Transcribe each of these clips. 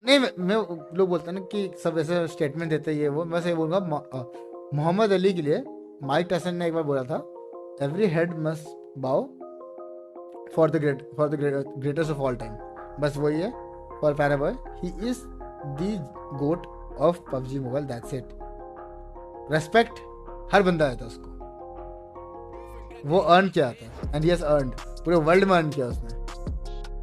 नहीं मैं लोग बोलते हैं ना कि सब ऐसे स्टेटमेंट देते हैं ये वो, मैं सही बोलूँगा मोहम्मद अली के लिए माइक टायसन ने एक बार बोला था, every head must bow for the greatest of all time. बस वही है for Paraboy, he is the GOAT of PUBG mobile, that's it. Respect हर बंदा देता है उसको, वो अर्न किया था एंड ही हैज अर्नड, पूरे वर्ल्ड में अर्न किया उसने।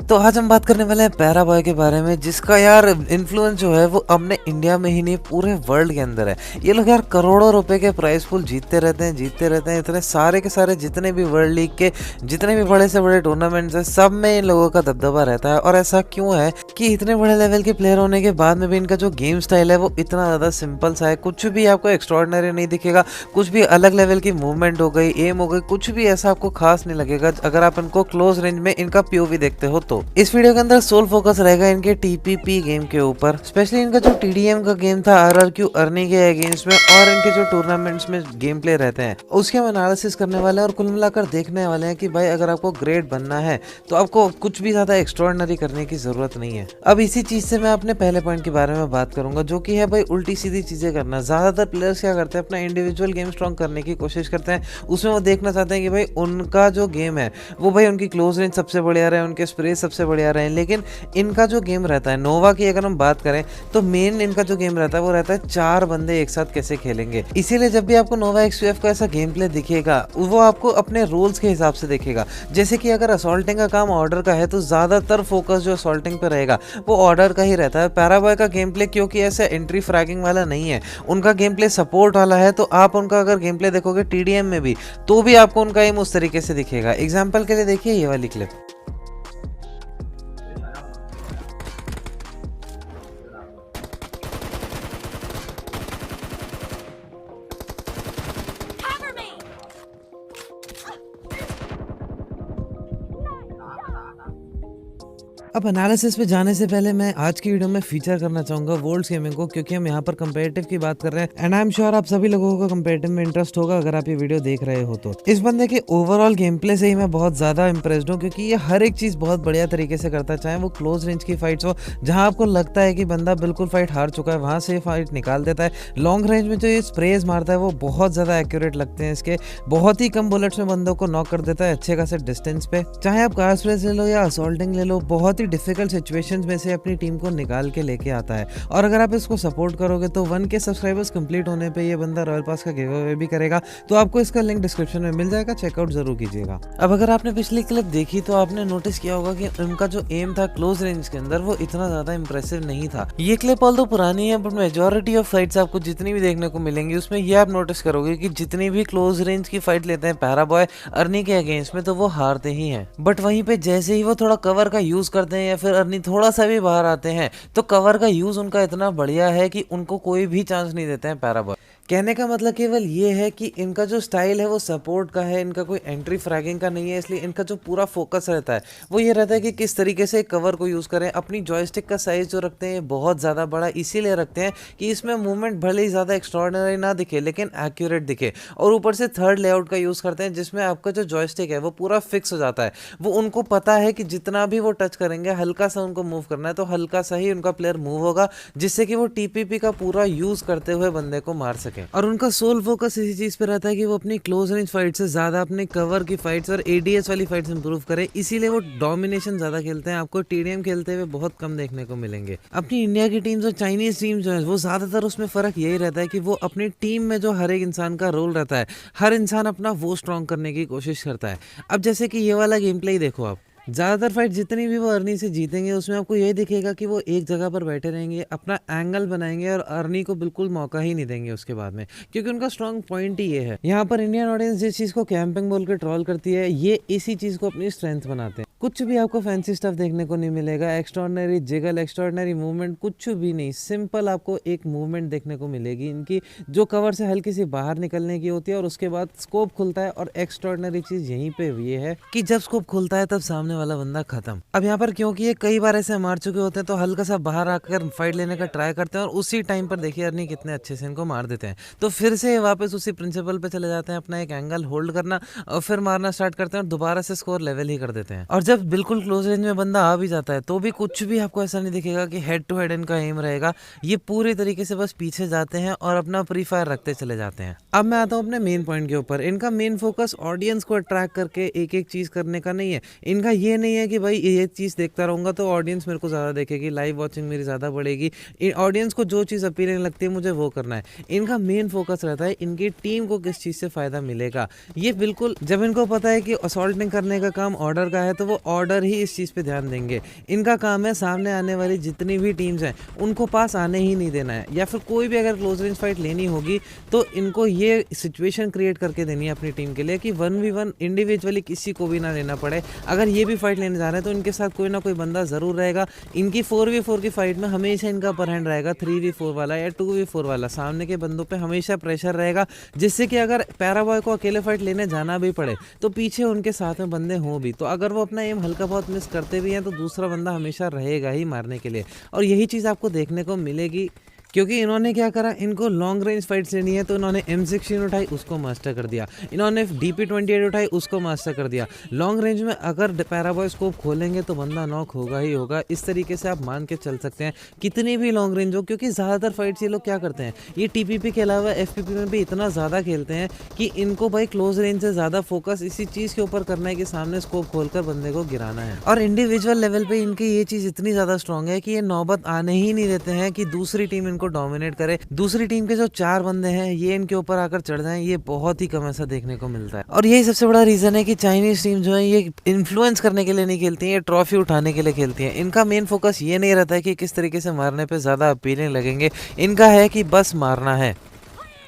तो आज हम बात करने वाले हैं पैरा बॉय के बारे में, जिसका यार इन्फ्लुएंस जो है वो अपने इंडिया में ही नहीं पूरे वर्ल्ड के अंदर है। ये लोग यार करोड़ों रुपए के प्राइस पूल जीतते रहते हैं। इतने सारे के सारे जितने भी वर्ल्ड लीग के जितने भी बड़े से बड़े टूर्नामेंट्स हैं, सब में इन लोगों का दबदबा रहता है। और ऐसा क्यों है कि इतने बड़े लेवल के प्लेयर होने के बाद में भी इनका जो गेम स्टाइल है वो इतना ज़्यादा सिंपल सा है। कुछ भी आपको एक्स्ट्रॉर्डिनरी नहीं दिखेगा, कुछ भी अलग लेवल की मूवमेंट हो गई, एम हो गई, कुछ भी ऐसा आपको खास नहीं लगेगा अगर आप इनको क्लोज रेंज में इनका पीओवी देखते हो तो। इस वीडियो के अंदर सोल फोकस रहेगा इनके टीपीपी गेम के ऊपर, स्पेशली इनका जो टीडीएम का गेम था आरआरक्यू अर्नी के अगेंस्ट में, और इनके जो टूर्नामेंट्स में गेम प्ले रहते हैं उसके हम एनालिसिस करने वाले हैं और कुल मिलाकर देखने वाले हैं कि भाई अगर आपको ग्रेट बनना है तो आपको कुछ भी ज्यादा एक्स्ट्रॉर्डिनरी करने की जरूरत नहीं है। अब इसी चीज से मैं अपने पहले पॉइंट के बारे में बात करूंगा, जो कि है भाई उल्टी सीधी चीजें करना। ज्यादातर प्लेयर्स क्या करते हैं, अपना इंडिविजुअल गेम स्ट्रॉन्ग करने की कोशिश करते हैं, उसमें वो देखना चाहते हैं कि भाई उनका जो गेम है वो भाई उनकी क्लोज रेंज सबसे बढ़िया रहे, उनके स्प्रे सबसे बढ़िया रहे। लेकिन इनका जो गेम रहता है नोवा की अगर हम बात करें तो मेन इनका जो गेम रहता है वो रहता है 4 बंदे एक साथ कैसे खेलेंगे। इसीलिए जब भी आपको नोवा एक्सयूएफ का ऐसा गेम प्ले दिखेगा वो आपको अपने रूल्स के हिसाब से दिखेगा। जैसे कि अगर असॉल्टिंग का काम ऑर्डर का है तो ज्यादातर फोकस जो असॉल्टिंग पे रहेगा वो ऑर्डर का ही रहता है। पैराबॉय का गेम प्ले क्योंकि ऐसे एंट्री फ्रैगिंग वाला नहीं है, उनका गेम प्ले सपोर्ट वाला है, तो आप उनका अगर गेम प्ले देखोगे टीडीएम में भी तो भी आपको उनका एम उस तरीके से दिखेगा। एग्जाम्पल के लिए देखिए ये वाली क्लिप। अब एनालिसिस पे जाने से पहले मैं आज की वीडियो में फीचर करना चाहूंगा वर्ल्ड्स गेमिंग को, क्योंकि हम यहाँ पर कंपेटिटिव की बात कर रहे हैं एंड आई एम श्योर आप सभी लोगों को कंपेटिटिव में इंटरेस्ट होगा अगर आप ये वीडियो देख रहे हो तो। इस बंदे के ओवरऑल गेम प्ले से ही मैं बहुत ज्यादा इंप्रेस्ड हूँ, क्योंकि ये हर एक चीज बहुत बढ़िया तरीके से करता है। चाहे वो क्लोज रेंज की फाइट्स हो जहां आपको लगता है कि बंदा बिल्कुल फाइट हार चुका है, वहां से फाइट निकाल देता है। लॉन्ग रेंज में जो ये स्प्रेज मारता है वो बहुत ज्यादा एक्यूरेट लगते हैं इसके, बहुत ही कम बुलेट्स में बंदों को नॉक कर देता है अच्छे खासे डिस्टेंस पे। चाहे आप कार स्प्रेज ले लो या असॉल्टिंग ले लो, बहुत ही डिफिकल्ट सिचुएशन में से अपनी टीम को निकाल के लेके आता है। और अगर आप इसको सपोर्ट करोगे तो 1K सब्सक्राइबर्स कंप्लीट होने पे ये बंदा रॉयल पास का गिव अवे भी करेगा, तो आपको इसका लिंक डिस्क्रिप्शन में मिल जाएगा, चेकआउट जरूर कीजिएगा। अब अगर आपने पिछली क्लिप देखी तो आपने नोटिस किया होगा कि उनका जो एम था क्लोज रेंज के अंदर वो इतना ज्यादा इंप्रेसिव नहीं था। ये क्लिप ऑल्दो पुरानी है बट मेजोरिटी ऑफ फाइट्स आपको जितनी भी देखने को मिलेंगी उसमें ये आप नोटिस करोगे कि जितनी भी क्लोज रेंज की फाइट लेते हैं पैराबॉय अर्नी के अगेंस्ट में तो वो हारते ही हैं। बट वहीं पे जैसे ही वो थोड़ा कवर का यूज करते हैं या फिर अर्नी थोड़ा सा भी बाहर आते हैं तो कवर का यूज उनका इतना बढ़िया है कि उनको कोई भी चांस नहीं देते हैं पैराबॉय। कहने का मतलब केवल ये है कि इनका जो स्टाइल है वो सपोर्ट का है, इनका कोई एंट्री फ्रैगिंग का नहीं है। इसलिए इनका जो पूरा फोकस रहता है वो ये रहता है कि किस तरीके से कवर को यूज़ करें। अपनी जॉयस्टिक का साइज जो रखते हैं बहुत ज़्यादा बड़ा इसीलिए रखते हैं कि इसमें मूवमेंट भले ही ज़्यादा एक्स्ट्रॉर्डिनरी ना दिखे लेकिन एक्यूरेट दिखे। और ऊपर से थर्ड लेआउट का यूज़ करते हैं जिसमें आपका जो जॉयस्टिक है वो पूरा फिक्स हो जाता है। वो उनको पता है कि जितना भी वो टच करेंगे हल्का सा उनको मूव करना है तो हल्का सा ही उनका प्लेयर मूव होगा, जिससे कि वो टीपीपी का पूरा यूज़ करते हुए बंदे को मार सके। और उनका सोल फोकस इसी चीज पे रहता है कि वो अपनी क्लोज रेंज फाइट से ज्यादा अपने कवर की फाइट्स और एडीएस वाली फाइट्स इंप्रूव करे, इसीलिए वो डोमिनेशन ज्यादा खेलते हैं। आपको टीडीएम खेलते हुए बहुत कम देखने को मिलेंगे। अपनी इंडिया की टीम्स और चाइनीज टीम जो है वो ज्यादातर उसमें फर्क यही रहता है कि वो अपनी टीम में जो हर एक इंसान का रोल रहता है, हर इंसान अपना वो स्ट्रॉन्ग करने की कोशिश करता है। अब जैसे कि ये वाला गेम प्ले ही देखो आप, ज़्यादातर फाइट जितनी भी वो अर्नी से जीतेंगे उसमें आपको यही दिखेगा कि वो एक जगह पर बैठे रहेंगे, अपना एंगल बनाएंगे और अर्नी को बिल्कुल मौका ही नहीं देंगे उसके बाद में, क्योंकि उनका स्ट्रॉन्ग पॉइंट ही ये है। यहाँ पर इंडियन ऑडियंस जिस चीज़ को कैंपिंग बोल के ट्रोल करती है ये इसी चीज़ को अपनी स्ट्रेंथ बनाते हैं। कुछ भी आपको फैंसी स्टफ देखने को नहीं मिलेगा, एक्स्ट्रॉर्डिनरी जिगल, एक्स्ट्रॉर्डिनरी मूवमेंट कुछ भी नहीं। सिंपल आपको एक मूवमेंट देखने को मिलेगी इनकी जो कवर से हल्की सी बाहर निकलने की होती है और उसके बाद स्कोप खुलता है। और एक्स्ट्रॉर्डिनरी चीज़ यहीं पे ये है कि जब स्कोप खुलता है तब सामने वाला बंदा खत्म। अब यहाँ पर क्योंकि ये कई बार ऐसे मार चुके होते हैं तो हल्का सा बाहर आकर फाइट लेने का ट्राई करते हैं और उसी टाइम पर देखिए अर्नी कितने अच्छे से इनको मार देते हैं। तो फिर से वापस उसी प्रिंसिपल पे चले जाते हैं, अपना एक एंगल होल्ड करना और फिर मारना स्टार्ट करते हैं और दोबारा से स्कोर लेवल ही कर देते हैं। और जब बिल्कुल क्लोज रेंज में बंदा आ भी जाता है तो भी कुछ भी आपको ऐसा नहीं दिखेगा कि हेड टू हेड इनका एम रहेगा। ये पूरे तरीके से बस पीछे जाते हैं और अपना प्री फायर रखते चले जाते हैं। अब मैं आता हूँ अपने मेन पॉइंट के ऊपर। इनका मेन फोकस ऑडियंस को अट्रैक्ट करके एक एक चीज़ करने का नहीं है। इनका ये नहीं है कि भाई ये चीज़ देखता रहूँगा तो ऑडियंस मेरे को ज़्यादा देखेगी, लाइव वॉचिंग मेरी ज़्यादा बढ़ेगी, ऑडियंस को जो चीज़ अपीलिंग लगती है मुझे वो करना है। इनका मेन फोकस रहता है इनकी टीम को किस चीज़ से फ़ायदा मिलेगा। ये बिल्कुल जब इनको पता है कि असॉल्टिंग करने का काम ऑर्डर का है तो वो ऑर्डर ही इस चीज़ पे ध्यान देंगे। इनका काम है सामने आने वाली जितनी भी टीम्स हैं उनको पास आने ही नहीं देना है, या फिर कोई भी अगर क्लोज रेंज फाइट लेनी होगी तो इनको ये सिचुएशन क्रिएट करके देनी है अपनी टीम के लिए कि 1v1 इंडिविजुअली किसी को भी ना लेना पड़े। अगर ये भी फाइट लेने जा रहे हैं तो इनके साथ कोई ना कोई बंदा ज़रूर रहेगा। इनकी 4v4 की फाइट में हमेशा इनका अपर हैंड रहेगा, 3v4 वाला या 2v4 वाला। सामने के बंदों पे हमेशा प्रेशर रहेगा, जिससे कि अगर पैराबॉय को अकेले फाइट लेने जाना भी पड़े तो पीछे उनके साथ में बंदे हों भी, तो अगर वो अपना एम हल्का बहुत मिस करते भी हैं तो दूसरा बंदा हमेशा रहेगा ही मारने के लिए। और यही चीज़ आपको देखने को मिलेगी, क्योंकि इन्होंने क्या करा, इनको लॉन्ग रेंज फाइट्स लेनी है तो इन्होंने M16 उठाई, उसको मास्टर कर दिया। इन्होंने DP28 उठाई, उसको मास्टर कर दिया। लॉन्ग रेंज में अगर पैराबॉय स्कोप खोलेंगे तो बंदा नॉक होगा ही होगा। इस तरीके से आप मान के चल सकते हैं कितनी भी लॉन्ग रेंज हो, क्योंकि ज़्यादातर फाइट्स ये लोग क्या करते हैं, ये TPP के अलावा FPP में भी इतना ज़्यादा खेलते हैं कि इनको भाई क्लोज रेंज से ज़्यादा फोकस इसी चीज़ के ऊपर करना है कि सामने स्कोप खोलकर बंदे को गिराना है। और इंडिविजुअल लेवल पर इनकी ये चीज़ इतनी ज़्यादा स्ट्रॉन्ग है कि ये नौबत आने ही नहीं देते हैं कि दूसरी टीम इनको डोमिनेट करे। दूसरी टीम के जो 4 बंदे हैं ये इनके ऊपर आकर चढ़ जाएं, ये बहुत ही कम ऐसा देखने को मिलता है। और यही सबसे बड़ा रीजन है कि चाइनीज टीम जो है ये इन्फ्लुएंस करने के लिए नहीं खेलती है, ये ट्रॉफी उठाने के लिए खेलती है। इनका मेन फोकस ये नहीं रहता है कि किस तरीके से मारने पे ज्यादा अपीलिंग लगेंगे, इनका है कि बस मारना है।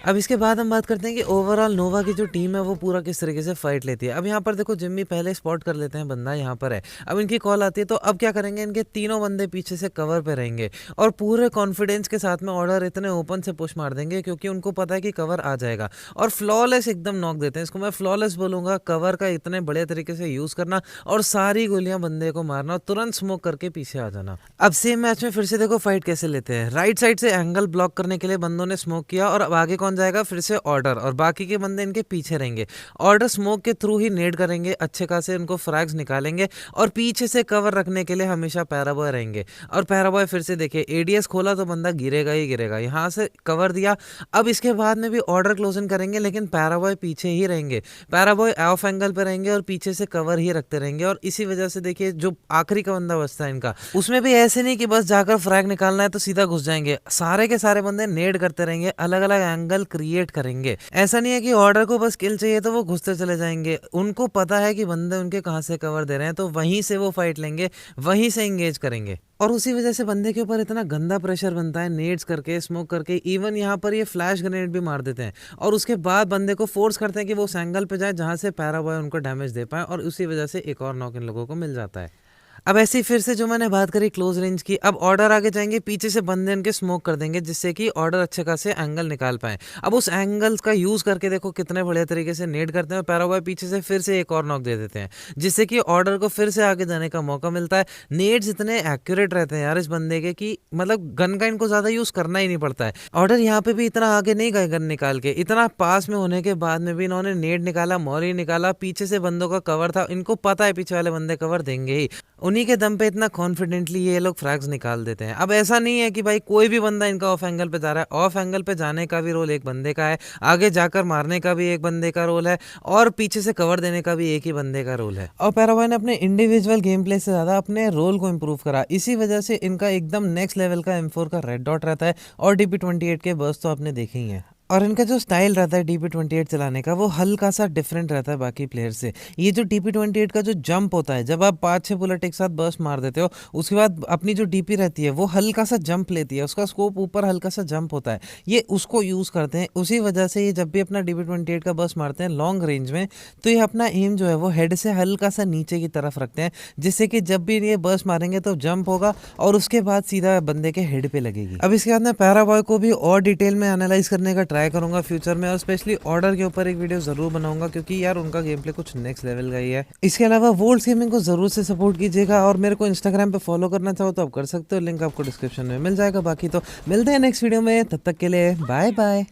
अब इसके बाद हम बात करते हैं कि ओवरऑल नोवा की जो टीम है वो पूरा किस तरीके से फाइट लेती है। अब यहाँ पर देखो जिम्मी पहले स्पॉट कर लेते हैं बंदा यहाँ पर है, अब इनकी कॉल आती है तो अब क्या करेंगे, इनके तीनों बंदे पीछे से कवर पे रहेंगे और पूरे कॉन्फिडेंस के साथ में ऑर्डर इतने ओपन से पुश मार देंगे क्योंकि उनको पता है कि कवर आ जाएगा और फ्लॉलेस एकदम नॉक देते हैं। इसको मैं फ्लॉलेस बोलूंगा, कवर का इतने बड़े तरीके से यूज करना और सारी गोलियां बंदे को मारना और तुरंत स्मोक करके पीछे आ जाना। अब सेम मैच में फिर से देखो फाइट कैसे लेते हैं। राइट साइड से एंगल ब्लॉक करने के लिए बंदों ने स्मोक किया और अब आगे कौन जाएगा, फिर से ऑर्डर, और बाकी के बंदे इनके पीछे रहेंगे। ऑर्डर स्मोक के थ्रू ही नेड करेंगे, अच्छे खासे उनको फ्रैग्स निकालेंगे और पीछे से कवर रखने के लिए हमेशा पैराबॉय रहेंगे। और पैराबॉय फिर से देखिए एडीएस खोला तो बंदा गिरेगा ही गिरेगा, यहाँ से कवर दिया। अब इसके बाद में भी ऑर्डर क्लोजन करेंगे लेकिन पैराबॉय पीछे ही रहेंगे, पैराबॉय ऑफ एंगल पे रहेंगे और पीछे से कवर ही रखते रहेंगे। और इसी वजह से देखिए जो आखिरी का बंदा बचता है इनका, उसमें भी ऐसे नहीं कि बस जाकर फ्रैग निकालना है तो सीधा घुस जाएंगे, सारे के सारे बंदे नेड करते रहेंगे, अलग अलग एंगल क्रिएट करेंगे। ऐसा नहीं है कि ऑर्डर को बस किल चाहिए तो वो घुसते चले जाएंगे, उनको पता है कि बंदे उनके कहां से कवर दे रहे हैं तो वहीं से वो फाइट लेंगे, वहीं से एंगेज करेंगे। और उसी वजह से बंदे के ऊपर इतना गंदा प्रेशर बनता है, नेड्स करके, स्मोक करके, इवन यहाँ पर ये फ्लैश ग्रेनेड भी मार देते हैं और उसके बाद बंदे को फोर्स करते हैं कि वो उस एंगल पे जाए जहां से पैराबॉय उनको डैमेज दे पाए और उसी वजह से एक और नॉक इन लोगों को मिल जाता है। अब ऐसे ही फिर से जो मैंने बात करी क्लोज रेंज की, अब ऑर्डर आगे जाएंगे, पीछे से बंदे इनके स्मोक कर देंगे जिससे कि ऑर्डर अच्छे खासे एंगल निकाल पाए। अब उस एंगल का यूज करके देखो कितने बढ़िया तरीके से नेड करते हैं, पैराबॉय पीछे से फिर से एक और नॉक दे देते हैं जिससे कि ऑर्डर को फिर से आगे जाने का मौका मिलता है। नेड्स इतने एक्यूरेट रहते हैं यार इस बंदे के कि मतलब गन का इनको ज्यादा यूज करना ही नहीं पड़ता है। ऑर्डर यहाँ पे भी इतना आगे नहीं गए गन निकाल के, इतना पास में होने के बाद में भी इन्होंने नेड निकाला, मॉली निकाला, पीछे से बंदों का कवर था, इनको पता है पीछे वाले बंदे कवर देंगे ही, उन्हीं के दम पे इतना कॉन्फिडेंटली ये लोग फ्रैग्स निकाल देते हैं। अब ऐसा नहीं है कि भाई कोई भी बंदा इनका ऑफ एंगल पे जा रहा है, ऑफ एंगल पे जाने का भी रोल एक बंदे का है, आगे जाकर मारने का भी एक बंदे का रोल है और पीछे से कवर देने का भी एक ही बंदे का रोल है। और पैराबॉय ने अपने इंडिविजुअल गेम प्ले से ज्यादा अपने रोल को इम्प्रूव करा, इसी वजह से इनका एकदम नेक्स्ट लेवल का M4 का रेड डॉट रहता है और DP28 के बर्स्ट तो आपने देखे ही हैं। और इनका जो स्टाइल रहता है DP28 चलाने का वो हल्का सा डिफरेंट रहता है बाकी प्लेयर से। ये जो DP28 का जो जंप होता है, जब आप 5-6 बुलेट एक साथ बर्स्ट मार देते हो उसके बाद अपनी जो DP रहती है वो हल्का सा जंप लेती है, उसका स्कोप ऊपर हल्का सा जंप होता है, ये उसको यूज़ करते हैं। उसी वजह से ये जब भी अपना DP28 का बर्स्ट मारते हैं लॉन्ग रेंज में तो ये अपना एम जो है वो हेड से हल्का सा नीचे की तरफ रखते हैं जिससे कि जब भी ये बर्स्ट मारेंगे तो जंप होगा और उसके बाद सीधा बंदे के हेड पे लगेगी। अब इसके बाद मैं पैराबॉय को भी और डिटेल में एनालाइज करने का ट्राई करूंगा फ्यूचर में और स्पेशली ऑर्डर के ऊपर एक वीडियो जरूर बनाऊंगा क्योंकि यार उनका गेम प्ले कुछ नेक्स्ट लेवल का ही है। इसके अलावा वोल्ट्स गेमिंग को जरूर से सपोर्ट कीजिएगा और मेरे को इंस्टाग्राम पे फॉलो करना चाहो तो आप कर सकते हो, लिंक आपको डिस्क्रिप्शन में मिल जाएगा। बाकी तो मिलते हैं नेक्स्ट वीडियो में, तब तक के लिए बाय बाय।